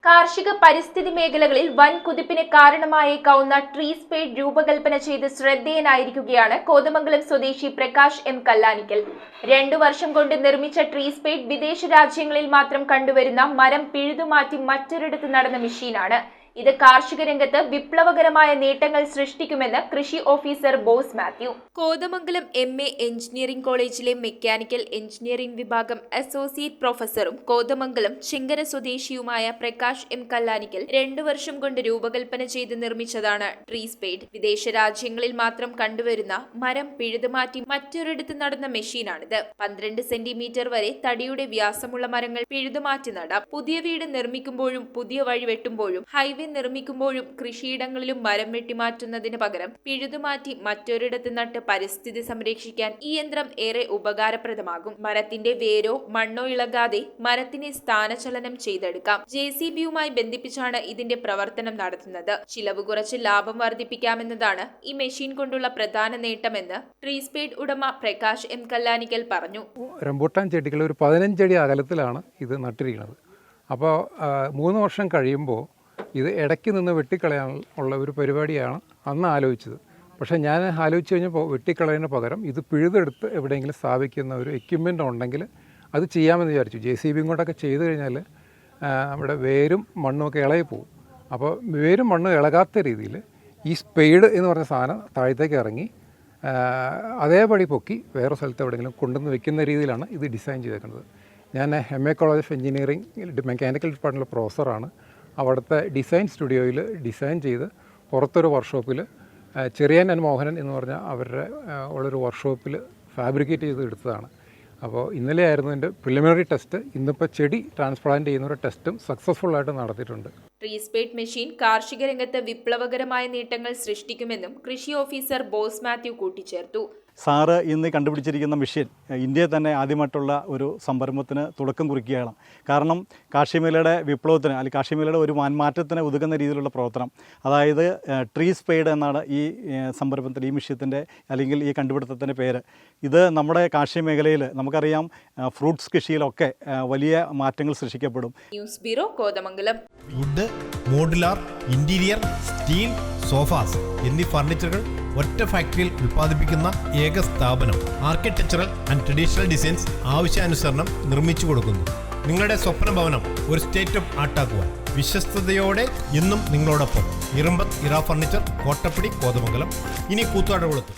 കാർഷിക പരിസ്ഥിതി മേഖലകളിൽ വൻ കുതിപ്പിന് കാരണമായേക്കാവുന്ന ട്രീ സ്പേഡ് രൂപകൽപ്പന ചെയ്ത് ശ്രദ്ധേയനായിരിക്കുകയാണ് കോതമംഗലം സ്വദേശി പ്രകാശ് എം കല്ലാനിക്കൽ. 2 വർഷം കൊണ്ട് നിർമ്മിച്ച ട്രീ സ്പേഡ് വിദേശ രാജ്യങ്ങളിൽ മാത്രം കണ്ടുവരുന്ന മരം പിഴുതുമാറ്റി മറ്റൊരിടത്ത് നടന്ന മെഷീനാണ്. ഇത് കാർഷിക രംഗത്ത് വിപ്ലവകരമായ നേട്ടങ്ങൾ സൃഷ്ടിക്കുമെന്ന് കൃഷി officer boss Mathew. Kothamangalam MA engineering കോളേജിലെ മെക്കാനിക്കൽ എഞ്ചിനീയറിംഗ് വിഭാഗം അസോസിയേറ്റ് പ്രൊഫസറും കോതമംഗലം ചിങ്കര സ്വദേശിയുമായ പ്രകാശ് എം കല്ലാനിക്കൽ 2 വർഷം കൊണ്ട് രൂപകൽപ്പന ചെയ്ത് നിർമ്മിച്ചതാണ് ട്രീ സ്പേഡ്. വിദേശ രാജ്യങ്ങളിൽ മാത്രം കണ്ടുവരുന്ന മരം പിഴുതുമാറ്റി മറ്റൊരിടത്ത് നടന്ന മെഷീനാണിത്. 12 സെന്റിമീറ്റർ വരെ തടിയുടെ വ്യാസമുള്ള മരങ്ങൾ പിഴുതുമാറ്റി നടാം. പുതിയ വീട് നിർമ്മിക്കുമ്പോഴും പുതിയ വഴി വെട്ടുമ്പോഴും ഹൈവേ നിർമ്മിക്കുമ്പോഴും കൃഷിയിടങ്ങളിലും മരം വെട്ടിമാറ്റുന്നതിന് പകരം പിഴുതുമാറ്റി മറ്റൊരിടത്ത് നട്ട് പരിസ്ഥിതി സംരക്ഷിക്കാൻ ഈ യന്ത്രം ഏറെ ഉപകാരപ്രദമാകും. മരത്തിന്റെ വേരോ മണ്ണോ ഇളകാതെ മരത്തിനെ സ്ഥാനചലനം ചെയ്തെടുക്കാം. JCBയുമായി ബന്ധിപ്പിച്ചാണ് ഇതിന്റെ പ്രവർത്തനം നടത്തുന്നത്. ചിലവ് കുറച്ച് ലാഭം വർദ്ധിപ്പിക്കാമെന്നതാണ് ഈ മെഷീൻ കൊണ്ടുള്ള പ്രധാന നേട്ടമെന്ന് ട്രീ സ്പേഡ് ഉടമ പ്രകാശ് എം കല്ലാനിക്കൽ പറഞ്ഞു. റംബൂട്ടാൻ ചെടികൾ ഒരു 15 അടി അകലത്തിലാണ് ഇത് നട്ടിരിക്കുന്നത്. അപ്പോൾ 3 വർഷം കഴിയുമ്പോൾ ഇത് ഇടയ്ക്ക് നിന്ന് വെട്ടിക്കളയാൻ ഉള്ള ഒരു പരിപാടിയാണ് അന്ന് ആലോചിച്ചത്. പക്ഷേ ഞാൻ ആലോചിച്ച് കഴിഞ്ഞപ്പോൾ വെട്ടിക്കളയുന്നതിന് പകരം ഇത് പിഴുതെടുത്ത് എവിടെയെങ്കിലും സ്ഥാപിക്കുന്ന ഒരു എക്യുപ്മെൻ്റ് ഉണ്ടെങ്കിൽ അത് ചെയ്യാമെന്ന് വിചാരിച്ചു. JCB കൊണ്ടൊക്കെ ചെയ്ത് കഴിഞ്ഞാൽ നമ്മുടെ വേരും മണ്ണും ഒക്കെ ഇളകി പോകും. അപ്പോൾ വേരും മണ്ണും ഇളകാത്ത രീതിയിൽ ഈ സ്പേഡ് എന്ന് പറഞ്ഞ സാധനം താഴത്തേക്ക് ഇറങ്ങി അതേപടി പൊക്കി വേറെ സ്ഥലത്ത് എവിടെയെങ്കിലും കൊണ്ടുവന്ന് വെക്കുന്ന രീതിയിലാണ് ഇത് ഡിസൈൻ ചെയ്തേക്കുന്നത്. ഞാൻ MA college of engineering mechanical ഡിപ്പാർട്ട്മെൻറ്റിലെ പ്രൊഫസറാണ്. അവിടുത്തെ ഡിസൈൻ സ്റ്റുഡിയോയിൽ ഡിസൈൻ ചെയ്ത് പുറത്തൊരു വർക്ക്ഷോപ്പിൽ ചെറിയാൻ മോഹനൻ എന്ന് പറഞ്ഞ അവരുടെ ഉള്ളൊരു വർക്ക്ഷോപ്പിൽ ഫാബ്രിക്കേറ്റ് ചെയ്ത് എടുത്തതാണ്. അപ്പോൾ ഇന്നലെ ആയിരുന്നു എൻ്റെ പ്രിലിമിനറി ടെസ്റ്റ്. ഇന്നിപ്പോൾ ചെടി ട്രാൻസ്പ്ലാന്റ് ചെയ്യുന്ന ഒരു ടെസ്റ്റും സക്സസ്ഫുള്ളായിട്ട് നടത്തിയിട്ടുണ്ട്. ട്രീ സ്പേഡ് മെഷീൻ കാർഷിക രംഗത്ത് വിപ്ലവകരമായ നേട്ടങ്ങൾ സൃഷ്ടിക്കുമെന്നും കൃഷി ഓഫീസർ ബോസ് മാത്യു കൂട്ടിച്ചേർത്തു. സാറ് ഇന്ന് കണ്ടുപിടിച്ചിരിക്കുന്ന മെഷീൻ ഇന്ത്യയിൽ തന്നെ ആദ്യമായിട്ടുള്ള ഒരു സംരംഭത്തിന് തുടക്കം കുറിക്കുകയാണ്. കാരണം കാർഷിക മേഖലയുടെ വിപ്ലവത്തിന് അല്ലെങ്കിൽ കാർഷിക മേഖലയുടെ ഒരു മാറ്റത്തിന് ഉതകുന്ന രീതിയിലുള്ള പ്രവർത്തനം, അതായത് ട്രീ സ്പേഡ് എന്നാണ് ഈ സംരംഭത്തിൻ്റെ ഈ മെഷീൻ്റെ അല്ലെങ്കിൽ ഈ കണ്ടുപിടുത്തത്തിൻ്റെ പേര്. ഇത് നമ്മുടെ കാർഷിക മേഖലയിൽ നമുക്കറിയാം ഫ്രൂട്ട്സ് കൃഷിയിലൊക്കെ വലിയ മാറ്റങ്ങൾ സൃഷ്ടിക്കപ്പെടും. News bureau, Kothamangalam. Wood, modular, interior, steel, sofas എന്നീ ഫർണിച്ചറുകൾ ഒറ്റ ഫാക്ടറിയിൽ ഉൽപ്പാദിപ്പിക്കുന്ന ഏക സ്ഥാപനം. ആർക്കിടെക്ചറൽ ആൻഡ് ട്രഡീഷണൽ ഡിസൈൻസ് ആവശ്യാനുസരണം നിർമ്മിച്ചു കൊടുക്കുന്നു. നിങ്ങളുടെ സ്വപ്ന ഭവനം ഒരു സ്റ്റേറ്റ് ഓഫ് ആർട്ടാക്കുവാൻ വിശ്വസ്തയോടെ എന്നും നിങ്ങളോടൊപ്പം. ഇറമ്പത്ത് ഇറ ഫർണിച്ചർ, കോട്ടപ്പടി, കോതമംഗലം. ഇനി കൂത്തുവാടകുളത്ത്.